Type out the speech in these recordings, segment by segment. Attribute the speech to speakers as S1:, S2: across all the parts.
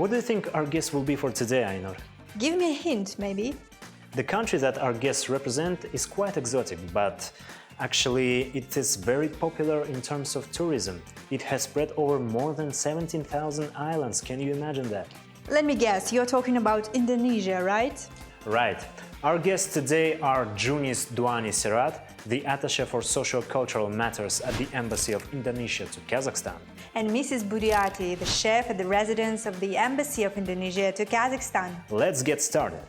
S1: What do you think our guest will be for today, Ainur?
S2: Give me a hint, maybe.
S1: The country that our guests represent is quite exotic, but actually it is very popular in terms of tourism. It has spread over more than 17,000 islands. Can you imagine that?
S2: Let me guess, you're talking about Indonesia, right?
S1: Right. Our guests today are Joenys Duana Sirait, the attaché for socio-cultural matters at the Embassy of Indonesia to Kazakhstan.
S2: And Mrs. Budiati, the chef at the residence of the Embassy of Indonesia to Kazakhstan.
S1: Let's get started.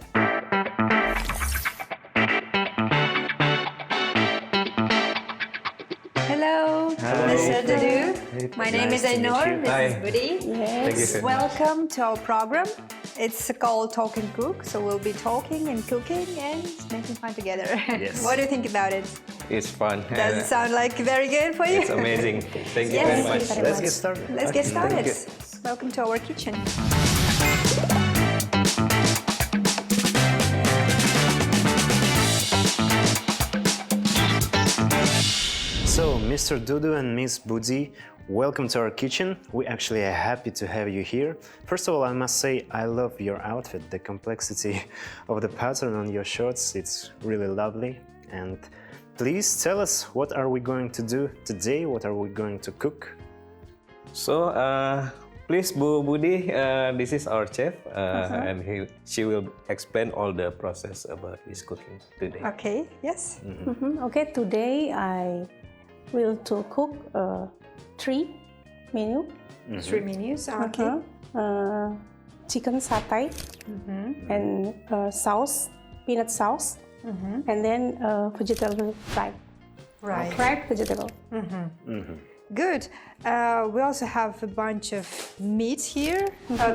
S2: Hello, Mr. Dudu. My name is
S1: Nice to meet
S2: Ainur,
S1: you.
S2: this
S3: Hi.
S2: is Budi.
S3: Thank you so much.
S2: Welcome to our program. It's called Talk and Cook, so we'll be talking and cooking and making fun together.
S1: Yes.
S2: What do you think about it?
S3: It's fun.
S2: Does it sound like very good for you?
S3: It's amazing. Thank you
S2: Yes.
S3: very much.
S1: Let's get started.
S2: Let's get started.
S3: Thank you.
S2: Welcome to our kitchen.
S1: So, Mr. Dudu and Miss Budi, welcome to our kitchen. We actually are happy to have you here. First of all, I must say I love your outfit, the complexity of the pattern on your shorts. It's really lovely. And please tell us, what are we going to do today? What are we going to cook?
S3: So, please, Bu Budi, this is our chef, and she will explain all the process about this cooking today.
S2: Okay, yes.
S4: Okay, today I will to cook three menu.
S2: 3 menus, okay.
S4: Chicken satay and sauce, peanut sauce, and then vegetable fried.
S2: Right.
S4: Fried vegetable.
S2: Good. We also have a bunch of meat here.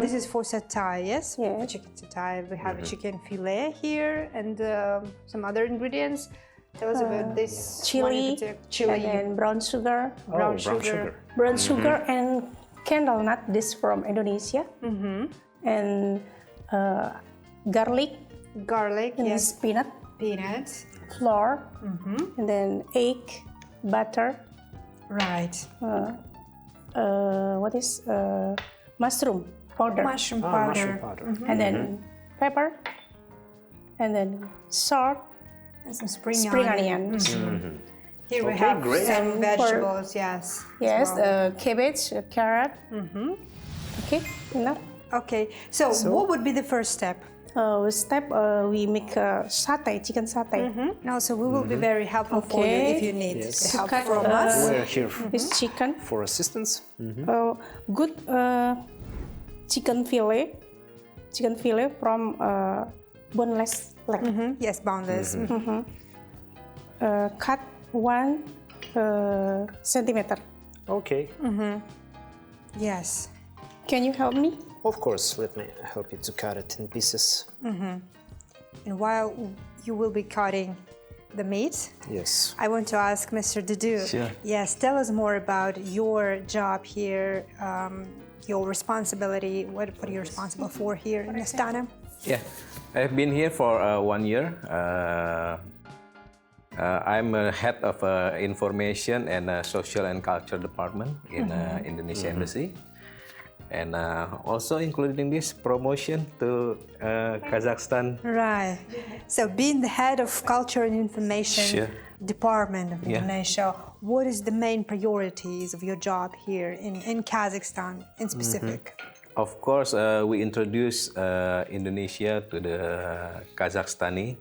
S2: This is for satay, yes?
S4: Yeah.
S2: For chicken satay. We have a chicken fillet here and some other ingredients. Tell us about this.
S4: Chili,
S2: Chili.
S4: and then brown sugar.
S2: Brown sugar.
S4: Brown sugar and candle nut, this from Indonesia. And garlic,
S2: Garlic,
S4: and
S2: yes.
S4: peanut,
S2: Peanuts.
S4: flour, and then egg, butter.
S2: Right.
S4: What is mushroom powder,
S2: Mushroom
S1: Ah,
S2: powder.
S1: mushroom powder.
S4: and then pepper, and then salt,
S2: And some spring
S4: onion.
S2: Here we
S1: Okay,
S2: have
S1: great.
S2: some vegetables, yes. as
S4: Yes,
S2: well.
S4: cabbage, carrot. Okay, enough.
S2: Okay, so what would be the first step?
S4: We make satay, chicken satay.
S2: No, so we will be very helpful for you
S4: Okay.
S2: if you need
S1: Yes.
S2: help
S4: Cut,
S2: from us.
S1: We're here
S4: This chicken,
S1: for assistance.
S4: good chicken fillet from boneless leg.
S2: Yes, boundless.
S4: Cut 1 centimeter.
S1: Okay.
S2: Yes.
S4: Can you help me?
S1: Of course, let me help you to cut it in pieces.
S2: And while you will be cutting the meat,
S1: Yes.
S2: I want to ask Mr. Dudu.
S3: Sure.
S2: Yes, tell us more about your job here, your responsibility. What are you responsible for here in Astana?
S3: Yeah, I've been here for 1 year. I'm a head of information and social and culture department in Indonesian Embassy. And also including this promotion to Kazakhstan.
S2: Right. So being the head of culture and information
S3: Sure.
S2: department of
S3: Yeah.
S2: Indonesia, what is the main priorities of your job here in Kazakhstan in specific?
S3: Of course, we introduce Indonesia to the Kazakhstani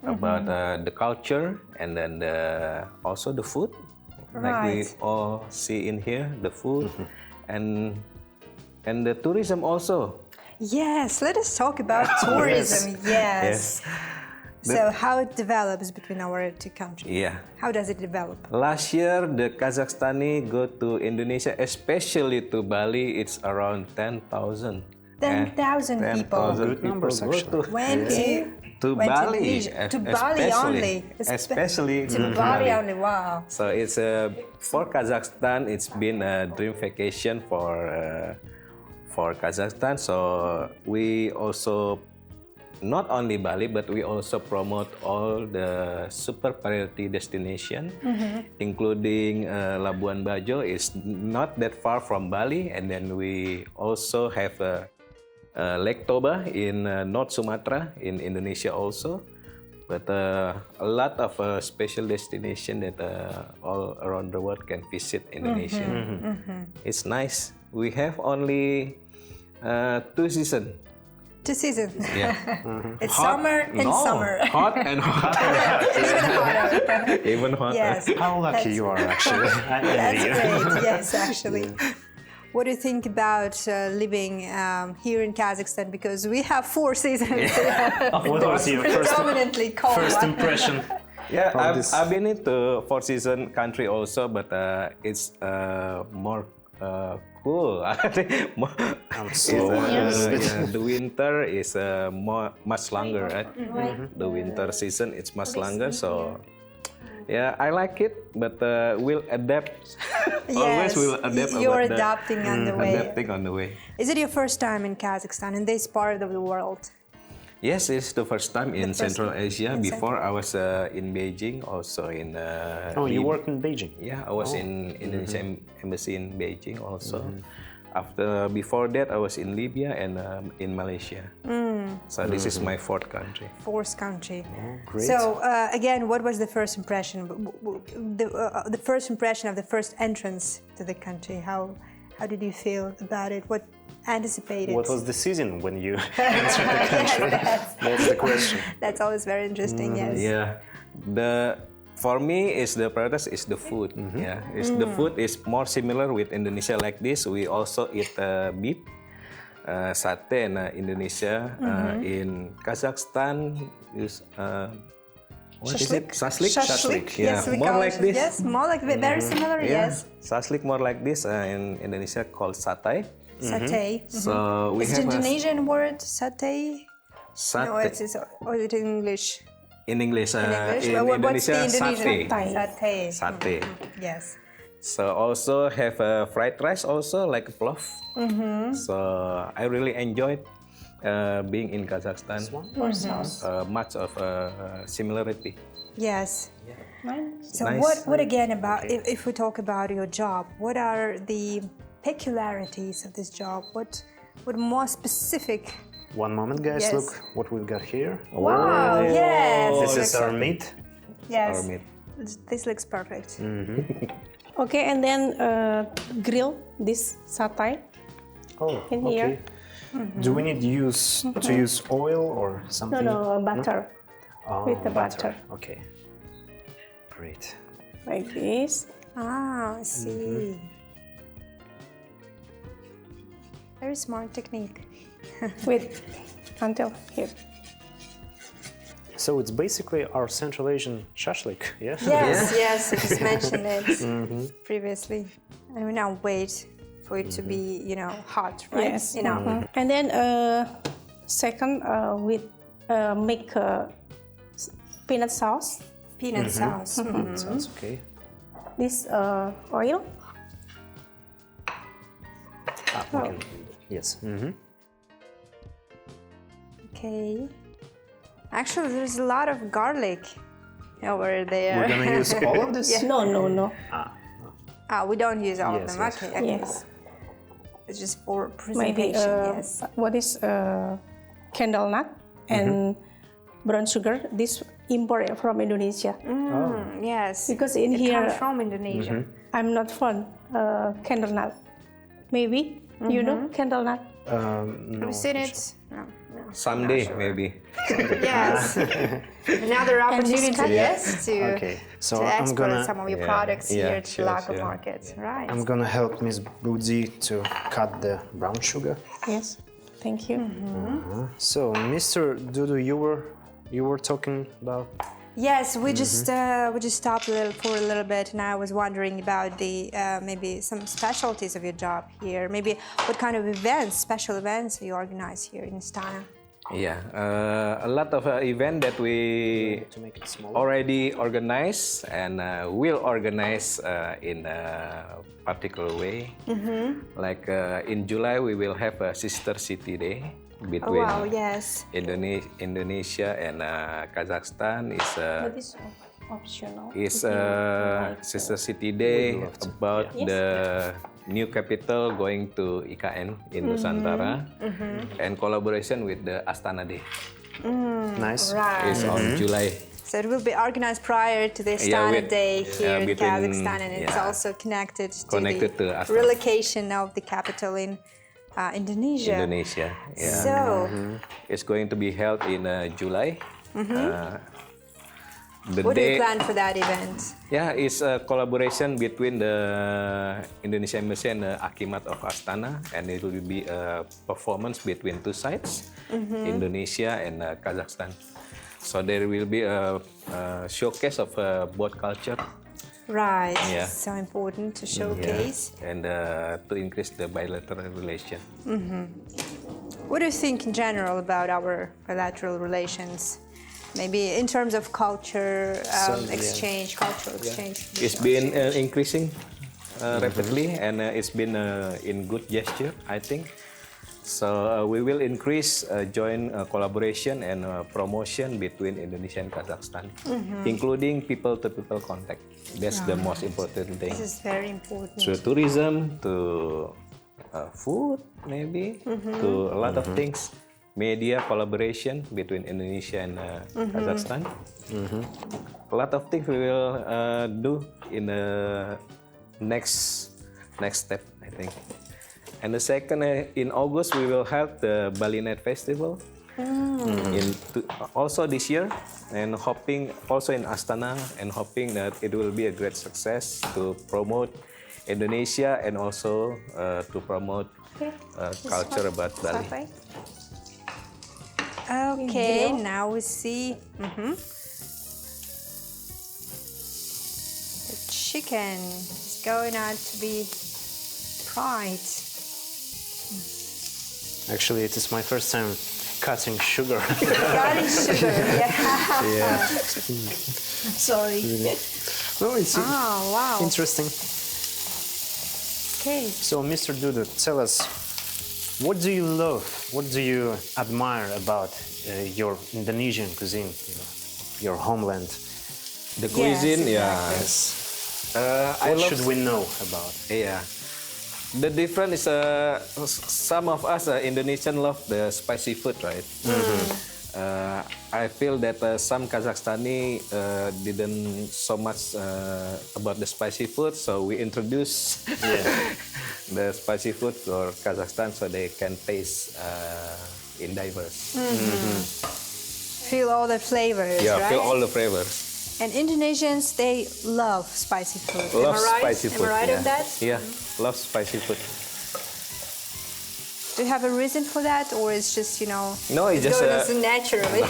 S3: about the culture and then also the food. Like we
S2: Right.
S3: all see in here, the food and the tourism also.
S2: Yes, let us talk about tourism. Yes. So how it develops between our two countries?
S3: Yeah.
S2: How does it develop?
S3: Last year, the Kazakhstani go to Indonesia, especially to Bali. It's around 10,000.
S2: 10,000 people.
S3: 10,000
S1: Good numbers,
S3: people go
S1: actually.
S2: Went
S3: to
S2: went
S3: Bali.
S2: Indonesia. To Bali
S3: especially-
S2: only.
S3: Especially
S2: To Bali only. Wow.
S3: So it's for Kazakhstan. It's been a dream vacation for Kazakhstan. So we also not only Bali, but we also promote all the super priority destination, including Labuan Bajo is not that far from Bali, and then we also have Lake Toba in North Sumatra in Indonesia also. But a lot of special destination that all around the world can visit Indonesia. It's nice. We have only 2 seasons.
S2: 2 seasons.
S3: Yeah.
S2: It's summer and summer.
S3: Hot and hot.
S2: Even hotter.
S3: Even hotter.
S2: Yes.
S1: How lucky you are, actually. I envy
S2: That's
S1: you.
S2: great. Yes, actually. What do you think about living here in Kazakhstan? Because we have 4 seasons.
S1: What was your
S2: Predominantly cold
S1: first
S2: one.
S1: impression?
S3: Yeah,
S1: From this-
S3: I've been into 4 season country also, but it's more cool. I think
S1: slow.
S3: the winter is much longer, right? The winter season it's much longer, so yeah, I like it, but we'll adapt. Always
S2: Yes,
S3: we'll adapt.
S2: you're
S3: about
S2: adapting on the way.
S3: Adapting on the way.
S2: Is it your first time in Kazakhstan, in this part of the world?
S3: Yes, it's the first time in
S2: first
S3: Central
S2: time
S3: Asia.
S2: in
S3: Before I was in Beijing, also in.
S1: Oh, you worked in Beijing?
S3: Yeah, I was in Indonesian Embassy in Beijing also. Before that, I was in Libya and in Malaysia. So this is my 4th country.
S2: 4th country.
S1: Great.
S2: So again, what was the first impression? The first impression of the first entrance to the country. How did you feel about it? What anticipated?
S1: What was the season when you entered the country? That's the question.
S2: That's always very interesting. Yes.
S3: Yeah, for me is the priority is the food. Yeah, the food is more similar with Indonesia like this. We also eat beef, sate in Indonesia. In Kazakhstan is what is it? Shashlik.
S2: Shashlik.
S3: Yeah,
S2: Yes, we
S3: more
S2: call
S3: like
S2: it.
S3: this.
S2: Yes, more like very similar.
S3: Yeah,
S2: Yes.
S3: Shashlik more like this. In Indonesia called satay.
S2: Satay.
S3: So we
S2: Is
S3: have
S2: it Indonesian word satay?
S3: satay.
S2: No, or is it in English?
S3: In English,
S2: English?
S3: in
S2: Well, what's the
S3: Indonesia,
S2: Indonesian?
S3: satay.
S2: Satay.
S3: Satay.
S2: Yes.
S3: So also have fried rice also like plov. So I really enjoyed being in Kazakhstan. Much of similarity.
S2: Yes. So
S3: Nice.
S2: what again about if we talk about your job? What are the peculiarities of this job? What more specific?
S1: One moment, guys.
S2: Yes.
S1: Look what we've got here.
S2: Wow! Yes.
S1: This is our meat.
S2: Yes.
S3: Our meat.
S2: This looks perfect.
S4: Okay, and then grill this satay.
S1: Oh,
S4: In
S1: okay.
S4: here.
S1: Do we need to use oil or something?
S4: No, butter.
S1: Oh,
S4: With the butter.
S1: Okay. Great.
S4: Like this.
S2: Ah, I see. Very smart technique.
S4: Wait until here.
S1: So it's basically our Central Asian shashlik, yeah?
S2: Yes, you just mentioned it previously. And we now wait for it to be, hot, right?
S4: Yes.
S2: Mm-hmm.
S4: And then second, we make peanut sauce.
S2: Peanut sauce.
S1: Sounds okay.
S4: This oil.
S1: We can, yes.
S2: Okay. Actually, there's a lot of garlic over there.
S1: We're gonna use all of this?
S4: No.
S2: We don't use all
S1: Yes,
S2: of them.
S1: yes.
S2: Okay.
S4: Yes.
S2: It's just for
S4: Maybe
S2: presentation. Yes.
S4: what is candle nut and brown sugar. This import from Indonesia
S2: Yes.
S4: because in
S2: It
S4: here
S2: comes from Indonesia.
S4: I'm not fond candle nut. Maybe you know candle nut.
S1: No.
S2: Have you seen it? No.
S3: Someday maybe.
S2: Yes. Another opportunity,
S4: cut.
S2: yes, to
S1: Okay, so
S2: to
S1: I'm
S2: export
S1: gonna
S2: some of your
S3: Yeah,
S2: products
S3: yeah,
S2: here to
S3: sure,
S2: local
S3: sure.
S2: markets. Right.
S1: I'm gonna help Miss Budi to cut the brown sugar.
S4: Yes. Thank you.
S1: So, Mr. Dudu, you were talking about.
S2: Yes, we just stopped for a little bit, and I was wondering about the maybe some specialties of your job here. Maybe what kind of special events you organize here in Astana?
S3: Yeah, a lot of event that we
S1: To make it smaller.
S3: already organized and will organize in a particular way. Like in July, we will have a Sister City Day between
S2: Wow, yes.
S3: Indonesia and Kazakhstan.
S4: But it's optional.
S3: Is Sister City Day about new capital going to IKN in Nusantara, and collaboration with the Astana Day
S1: Nice.
S2: Right.
S3: is on July.
S2: So it will be organized prior to the Astana Day here in
S3: between-
S2: Kazakhstan, and it's also connected to
S3: Connected
S2: the
S3: to Astana.
S2: relocation of the capital in Indonesia.
S3: Indonesia. Yeah.
S2: So,
S3: It's going to be held in July. The
S2: what do you
S3: day,
S2: plan for that event?
S3: yeah, it's a collaboration between the Indonesian Embassy and the Akimat of Astana, and it will be a performance between two sides, Indonesia and Kazakhstan. So there will be a showcase of both culture.
S2: Right.
S3: Yeah.
S2: So important to showcase.
S3: And to increase the bilateral relation.
S2: What do you think in general about our bilateral relations? Maybe in terms of culture exchange, cultural exchange.
S3: It's been increasing rapidly, and it's been in good gesture, I think. So we will increase joint collaboration and promotion between Indonesia and Kazakhstan, including people-to-people contact. That's the most important thing.
S2: This is very important.
S3: To tourism, to food, maybe, to a lot of things. Media collaboration between Indonesia and Kazakhstan. A lot of things we will do in the next step, I think. And the second, in August, we will have the Bali Night Festival. Also this year, and hoping also in Astana, and hoping that it will be a great success to promote Indonesia and also to promote culture about Bali.
S2: Okay, now we see the chicken is going on to be fried.
S1: Actually, it is my first time cutting sugar.
S2: Garlic sugar, yeah.
S4: Sorry.
S1: No, it's
S2: Oh, wow.
S1: interesting.
S2: Okay.
S1: So, Mr. Dudu, tell us, what do you love? What do you admire about your Indonesian cuisine, your homeland?
S3: The cuisine,
S2: Yes,
S3: I
S1: What
S3: love.
S1: should we know about?
S3: Yeah. The difference is some of us Indonesian love the spicy food, right? I feel that some Kazakhstani didn't so much about the spicy food, so we introduce the spicy food for Kazakhstan so they can taste in diverse.
S2: Feel all the flavors,
S3: Yeah,
S2: right?
S3: feel all the flavors.
S2: And Indonesians, they love spicy food.
S3: Love
S2: Am I right?
S3: spicy food.
S2: Am I right
S3: yeah.
S2: on that?
S3: Yeah, love spicy food.
S2: Do you have a reason for that, or it's just
S3: No, it's just
S2: going naturally?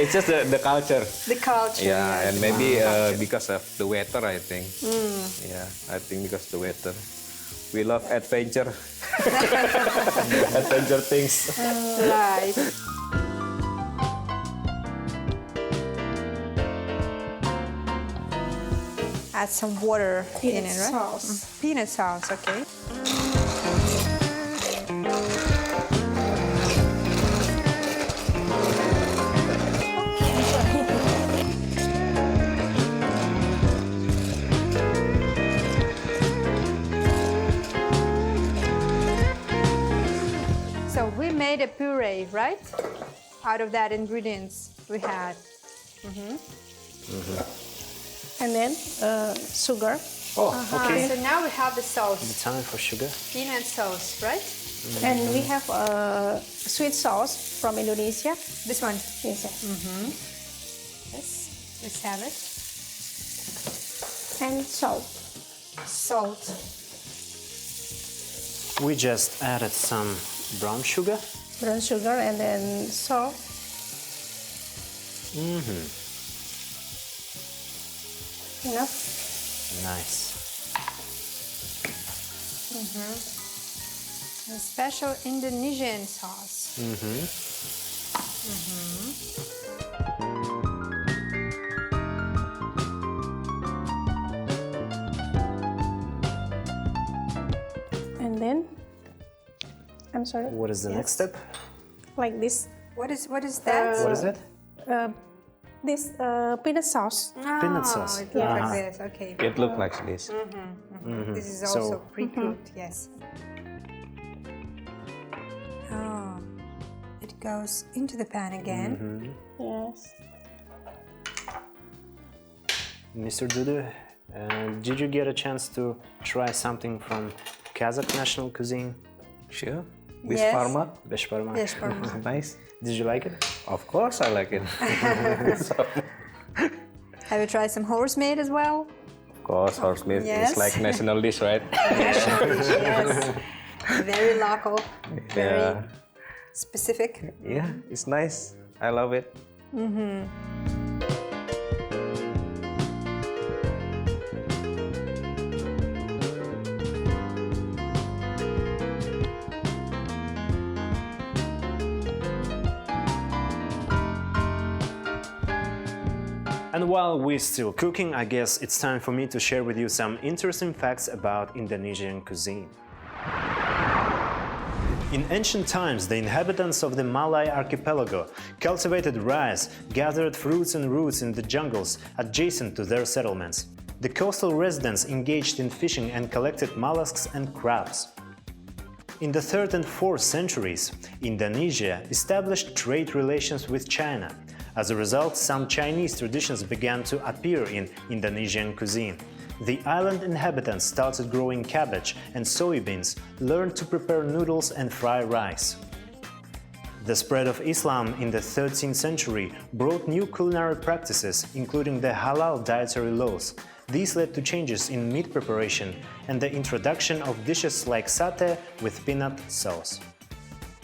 S3: it's just the culture.
S2: The culture.
S3: Yeah,
S2: yes.
S3: and maybe because of the weather, I think. Yeah, I think because of the weather. We love adventure. Adventure things.
S2: Right. Add some water in
S4: Peanut
S2: it, right?
S4: sauce.
S2: Peanut sauce, okay. So we made a puree, right? Out of that ingredients we had.
S4: And then sugar.
S1: Oh, okay.
S2: So now we have the
S1: The
S2: sauce,
S1: time for sugar.
S2: peanut sauce, right?
S4: And we have sweet sauce from Indonesia.
S2: This one.
S4: Yes, yes.
S2: Yes, let's have it.
S4: And salt.
S2: Salt.
S1: We just added some brown sugar.
S4: Brown sugar and then salt. Enough.
S1: Nice.
S2: A special Indonesian sauce.
S4: And then, I'm sorry,
S1: What is the next step?
S4: like this.
S2: What is that?
S1: What is it?
S4: this peanut sauce.
S1: Peanut sauce.
S2: It looks like this. Okay.
S3: It looks like this.
S2: This is
S1: So-
S2: also pre-cooked. Yes. Oh, it goes into the pan again.
S4: Yes.
S1: Mr. Dudu, did you get a chance to try something from Kazakh national cuisine?
S3: Sure. With
S2: Yes.
S3: parma.
S1: Beshbarma.
S2: Yes, parma.
S3: Nice.
S1: Did you like it?
S3: Of course, I like it.
S2: Have you tried some horse meat as well?
S3: Of course, horse meat
S2: Yes.
S3: is like national dish, right?
S2: Yes. Very local. Very
S3: Yeah.
S2: specific.
S3: Yeah, it's nice. I love it.
S1: And while we're still cooking, I guess it's time for me to share with you some interesting facts about Indonesian cuisine. In ancient times, the inhabitants of the Malay archipelago cultivated rice, gathered fruits and roots in the jungles adjacent to their settlements. The coastal residents engaged in fishing and collected mollusks and crabs. In the 3rd and 4th centuries, Indonesia established trade relations with China. As a result, some Chinese traditions began to appear in Indonesian cuisine. The island inhabitants started growing cabbage and soybeans, learned to prepare noodles and fry rice. The spread of Islam in the 13th century brought new culinary practices, including the halal dietary laws. These led to changes in meat preparation and the introduction of dishes like satay with peanut sauce.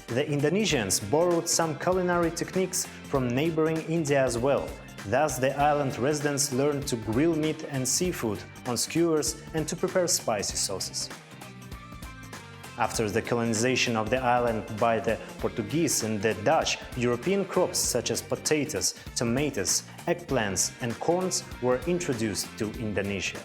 S1: The Indonesians borrowed some culinary techniques from neighboring India as well. Thus, the island residents learned to grill meat and seafood on skewers and to prepare spicy sauces. After the colonization of the island by the Portuguese and the Dutch, European crops such as potatoes, tomatoes, eggplants, and corns were introduced to Indonesia.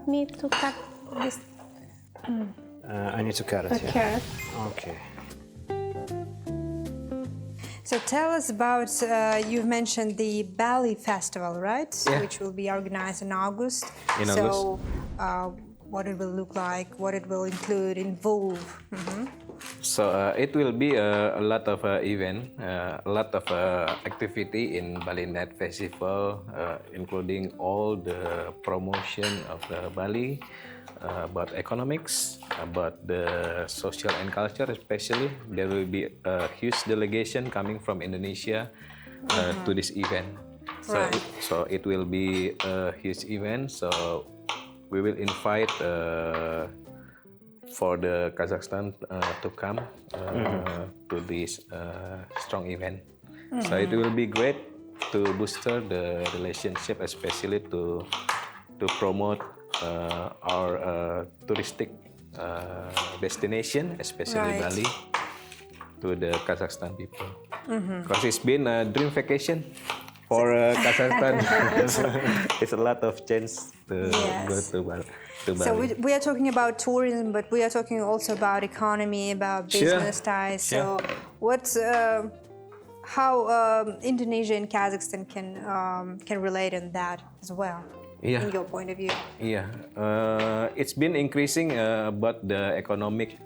S4: Me to cut this
S1: I need to cut it. Yeah.
S4: carrot.
S1: Okay.
S2: So tell us about, you've mentioned the Bali festival, right?
S3: Yeah.
S2: Which will be organized in August.
S3: In
S2: So what it will look like, what it will include, involve.
S3: So it will be a lot of event, a lot of activity in Bali Night Festival, including all the promotion of the Bali, about economics, about the social and culture especially. There will be a huge delegation coming from Indonesia to this event.
S2: Right.
S3: So it will be a huge event. So we will invite for the Kazakhstan to come to this strong event. So it will be great to booster the relationship, especially to promote our touristic destination, especially
S2: Right.
S3: Bali, to the Kazakhstan people. Because it's been a dream vacation for Kazakhstan. It's a lot of chance to
S2: Yes.
S3: go to Bali.
S2: So we are talking about tourism, but we are talking also about economy, about business ties. So what's how Indonesia and Kazakhstan can relate on that as well,
S3: Yeah.
S2: in your point of view?
S3: Yeah, it's been increasing about the economic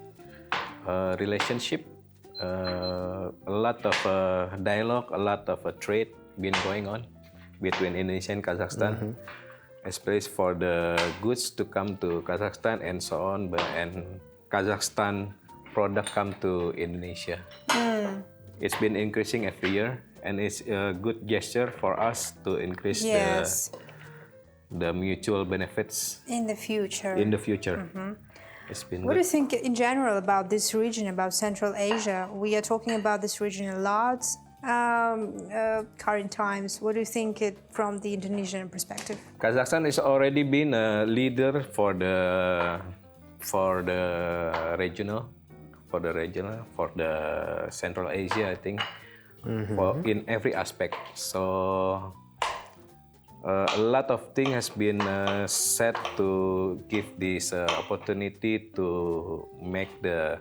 S3: relationship. A lot of dialogue, a lot of trade been going on between Indonesia and Kazakhstan, especially for the goods to come to Kazakhstan and so on, and Kazakhstan product come to Indonesia. It's been increasing every year, and it's a good gesture for us to increase
S2: Yes,
S3: the mutual benefits
S2: in the future.
S3: in the future. It's been
S2: What do
S3: good.
S2: you think in general about this region, about Central Asia? We are talking about this region a lot. current times? What do you think from the Indonesian perspective?
S3: Kazakhstan has already been a leader for the regional, for the Central Asia, I think, in every aspect. So a lot of things has been set to give this opportunity to make the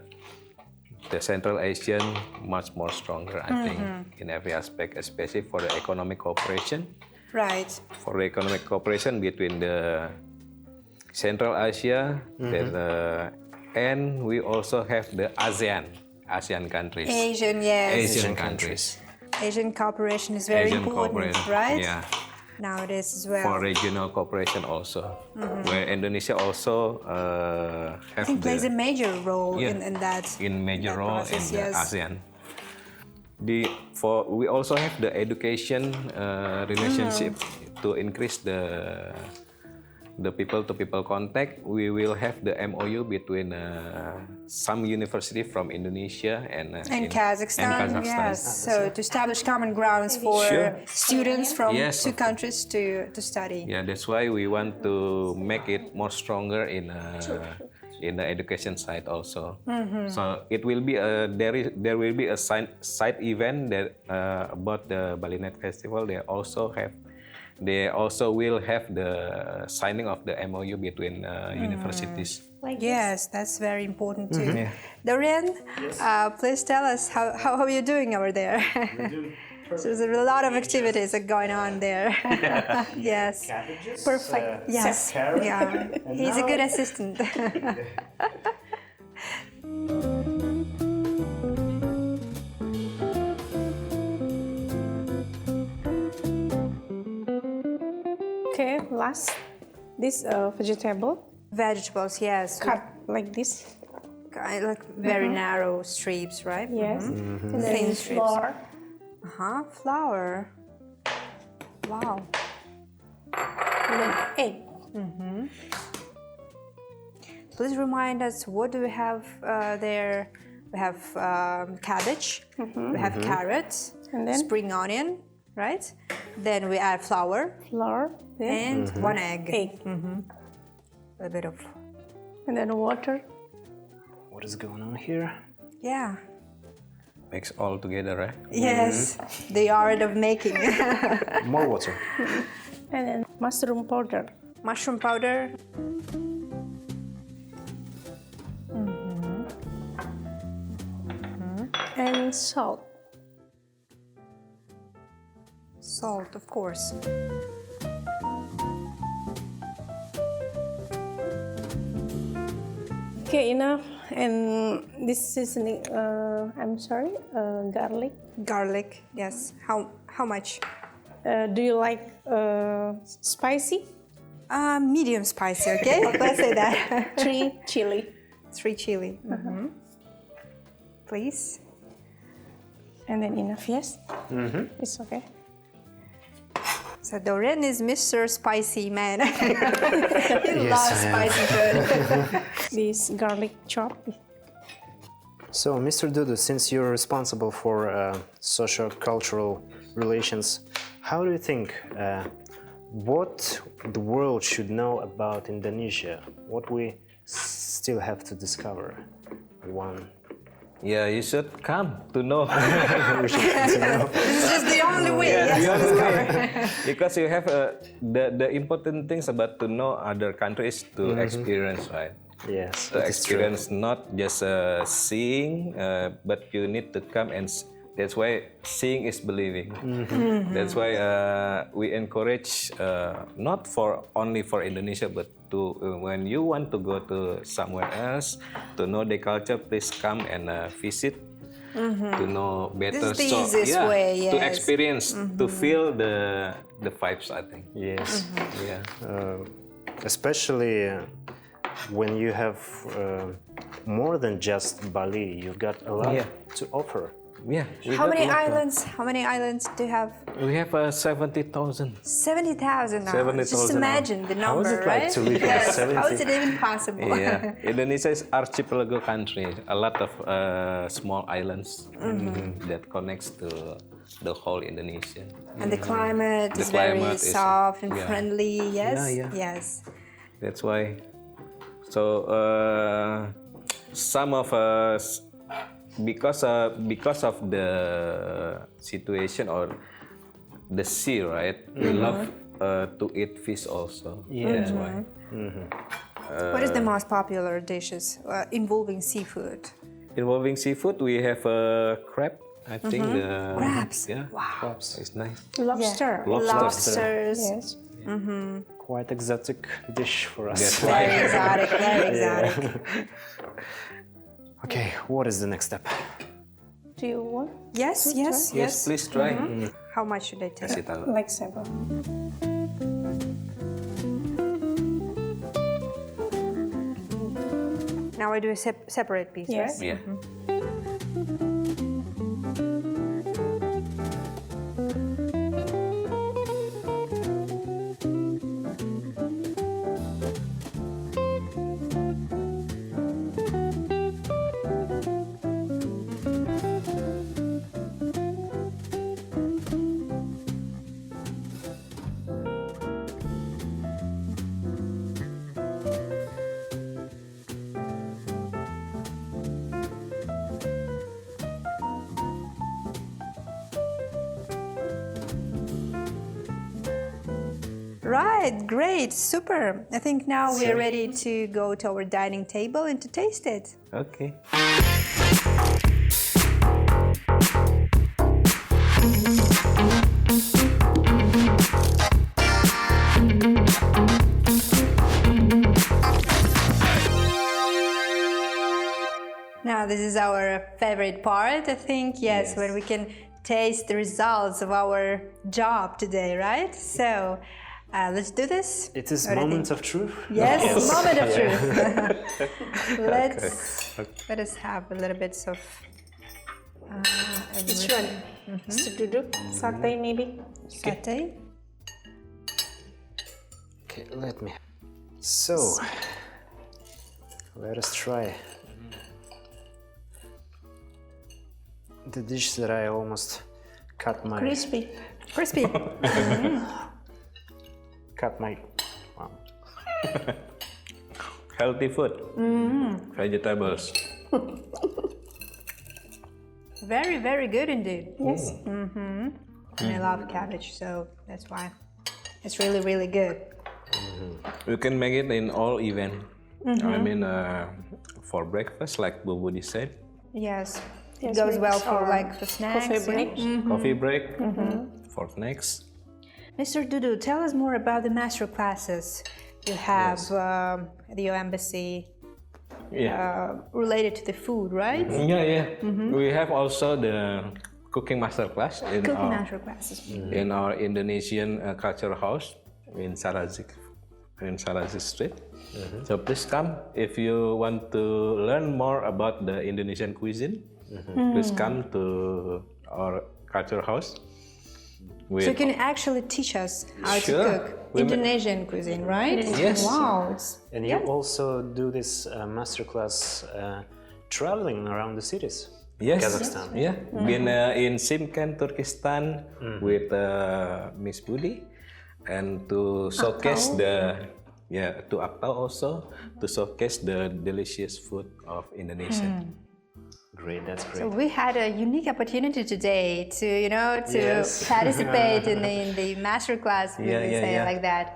S3: Central Asian much more stronger, I think, in every aspect, especially for the economic cooperation.
S2: Right.
S3: For the economic cooperation between the Central Asia, and we also have the ASEAN countries.
S2: Asian, yes.
S3: Asian countries.
S2: Asian cooperation is very important, right?
S3: Yeah.
S2: Nowadays as well.
S3: For regional cooperation also, where Indonesia also
S2: I think plays a major role in that.
S3: In major role
S2: process,
S3: in the ASEAN. We also have the education relationship to increase the people-to-people contact. We will have the MOU between some university from Indonesia and
S2: Kazakhstan. Yes. So to establish common grounds for students from two countries to study.
S3: Yeah, that's why we want to make it more stronger in the education side also. So it will be there will be a side event that about the Bali Night Festival. They also will have the signing of the MOU between universities.
S2: Yes, that's very important too. Dorian, please tell us how are you doing over there? So there's a lot of activities going on there. Yes.
S1: Cabbages,
S2: Perfect. Yes.
S1: carrot.
S2: Yeah. He's a good assistant.
S4: Okay, last, this vegetable
S2: Vegetables, yes.
S4: cut like this.
S2: Like very narrow strips, right?
S4: Yes. And then
S2: Thin strips.
S4: flour.
S2: Flour. Wow.
S4: And then egg.
S2: Please remind us, what do we have there? We have cabbage, we have carrots,
S4: And then
S2: spring onion, right? Then we add flour
S4: flour. Then
S2: and one egg. A bit of,
S4: And then water.
S1: What is going on here?
S2: yeah.
S3: Mix all together, right?
S2: Yes, the art of making.
S1: More water.
S4: And then mushroom powder.
S2: Mushroom powder.
S4: And salt.
S2: Salt, of course.
S4: Okay, enough. And this seasoning, I'm sorry, garlic.
S2: Garlic, yes. How much?
S4: Do you like spicy?
S2: Medium spicy, okay? Let's say that.
S4: 3 chili.
S2: 3 chili. Please.
S4: And then enough, yes? It's okay.
S2: So Dorian is Mr. Spicy man. He loves spicy food.
S4: This garlic chop.
S1: So, Mr. Dudu, since you're responsible for socio-cultural relations, how do you think what the world should know about Indonesia? What we still have to discover?
S3: Yeah, you should come to know.
S2: This is just the only way.
S3: Because you have the important things about to know other countries to experience, right?
S1: Yes,
S3: To experience not just seeing, but you need to come and. That's why seeing is believing. That's why we encourage not only for Indonesia, but to when you want to go to somewhere else to know the culture, please come and visit to know better.
S2: This is the easiest way,
S3: to
S2: yes.
S3: experience, to feel the vibes, I think.
S1: Yes.
S3: Yeah.
S1: Especially when you have more than just Bali, you've got a lot to offer.
S3: Yeah.
S2: How many islands? How many islands do you have?
S3: We have 70,000.
S2: 70,000 islands. Just
S3: 70,000
S2: imagine the number,
S1: How is it
S2: right?
S1: like to live in 70?
S2: How is it even possible?
S3: Yeah, Indonesia is archipelago country. A lot of small islands that connects to the whole Indonesia.
S2: And the climate
S3: The
S2: is very
S3: climate is-
S2: soft and
S3: yeah.
S2: friendly. Yes.
S3: Yeah.
S2: Yes.
S3: That's why. So some of us, because of the situation or the sea, right? We love to eat fish also.
S1: Yeah.
S3: That's why.
S2: What is the most popular dishes involving seafood?
S3: Involving seafood, we have crab. I think the
S2: Crabs.
S3: Yeah,
S2: Wow.
S3: crabs. It's nice.
S4: Lobster.
S2: Lobsters.
S4: Yes.
S1: Quite exotic dish for us.
S3: That's
S2: Very
S3: right.
S2: exotic. Very exotic.
S1: Okay, what is the next step?
S4: Do you want?
S2: Yes. Yes.
S3: Yes, please try.
S2: How much should I take?
S3: Kasih tahu.
S4: Like 7.
S2: Now I do a separate piece,
S4: Yes.
S2: right?
S3: Yeah.
S2: Right, great, super. I think now we are ready to go to our dining table and to taste it.
S3: Okay.
S2: Now this is our favorite part, I think, yes, when we can taste the results of our job today, right? So let's do this.
S1: It is
S2: What do you
S1: moment
S2: think?
S1: of truth.
S2: Yes, moment of truth. Let us have a little bit of
S4: Which one? Duduk, satay maybe.
S2: satay.
S1: Okay, let me. So, let us try the dish that I almost cut my
S4: Crispy.
S2: Crispy.
S1: wow.
S3: Healthy food. Vegetables.
S2: Very, very good indeed.
S4: Yes.
S2: And I love cabbage, so that's why it's really, really good.
S3: You can make it in all event. I mean, for breakfast, like Budi said,
S2: Yes. It
S4: Yes,
S2: goes well
S4: breakfast
S2: for
S4: or
S2: like for snacks.
S4: coffee
S2: yeah.
S4: break.
S3: coffee break, for snacks.
S2: Mr. Dudu, tell us more about the master classes you have at your embassy
S3: Yeah.
S2: related to the food, right?
S3: Yeah. We have also the cooking master class in
S2: Cooking
S3: our,
S2: master classes.
S3: in our Indonesian culture house in Sarazik Street. So please come if you want to learn more about the Indonesian cuisine. Please come to our culture house.
S2: So you can actually teach us how to
S3: Sure.
S2: cook Indonesian cuisine, right?
S3: Yes.
S2: Wow. It's,
S1: And you also do this masterclass traveling around the cities.
S3: Yes.
S1: Kazakhstan.
S3: Yeah. Been in Simkan, Turkestan with Miss Budi, and to showcase to Aktau also to showcase the delicious food of Indonesia.
S1: Great, that's great.
S2: so we had a unique opportunity today to,
S1: Yes.
S2: participate in the master class, we
S3: Yeah,
S2: would
S3: yeah,
S2: say
S3: yeah.
S2: like that,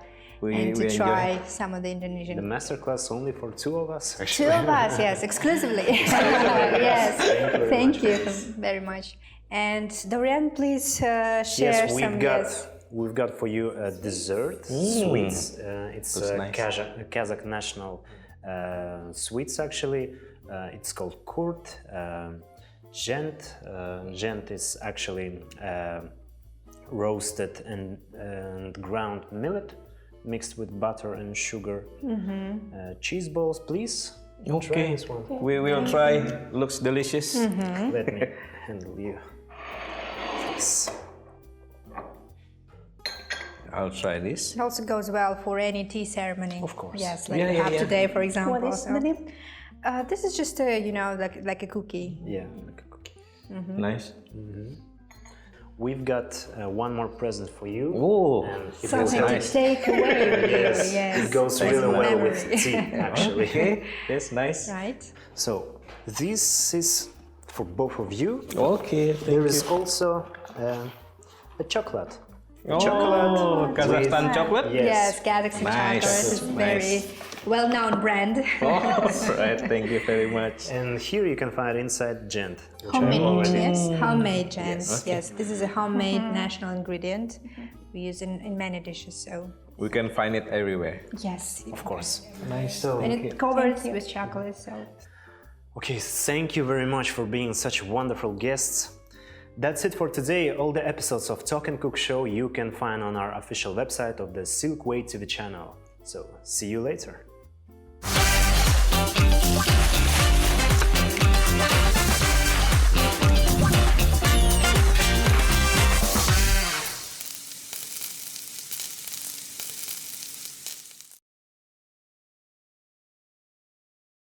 S3: We
S2: and to
S3: enjoy
S2: try
S3: it.
S2: some of the Indonesian.
S1: The masterclass only for two of us.
S2: Two
S1: Actually.
S2: of us, yes, exclusively. Yes, thank you very much. And Dorian, please share
S1: Yes,
S2: some.
S1: we've got for you a dessert sweets. It's
S3: That's nice.
S1: Kazakh national sweets actually. It's called kurt. Gent. Gent is actually roasted and ground millet mixed with butter and sugar. Cheese balls, please. Try
S3: Okay,
S1: this one.
S3: we will try. Looks delicious.
S1: Let me handle you. Yes.
S3: I'll try this.
S2: It also goes well for any tea ceremony.
S1: Of course.
S2: Yes, like
S3: Yeah,
S2: we
S3: yeah,
S2: have
S3: yeah.
S2: today, for example.
S4: What is
S2: So,
S4: the name?
S2: this is just a, like a cookie.
S1: Yeah, like a cookie.
S3: Nice.
S1: we've got one more present for you.
S3: Oh,
S1: And it
S2: Something
S1: goes-
S3: nice.
S2: to take away with you. Yes.
S1: It goes
S2: As
S1: really
S2: a
S1: well
S2: memory.
S1: with tea, actually.
S3: Okay, that's nice.
S2: Right.
S1: So this is for both of you.
S3: Okay,
S1: There is also a chocolate.
S3: Oh,
S1: chocolate
S3: Kazakhstan
S1: with-
S3: chocolate?
S1: Yes.
S2: Kazakhstan
S3: Nice.
S2: chocolate is very
S3: Nice.
S2: well-known brand.
S3: Oh, right. Thank you very much.
S1: And here you can find inside gent. which I
S2: Homemade,
S1: already-
S2: yes, homemade jams.
S3: Okay.
S2: Yes, this is a homemade national ingredient we use in many dishes. So
S3: We can find it everywhere.
S2: yes,
S1: Of course.
S3: Nice.
S1: So,
S2: and it covers with chocolate. So
S1: okay, thank you very much for being such wonderful guests. That's it for today. All the episodes of Talk and Cook Show you can find on our official website of the Silkway TV channel. So, see you later.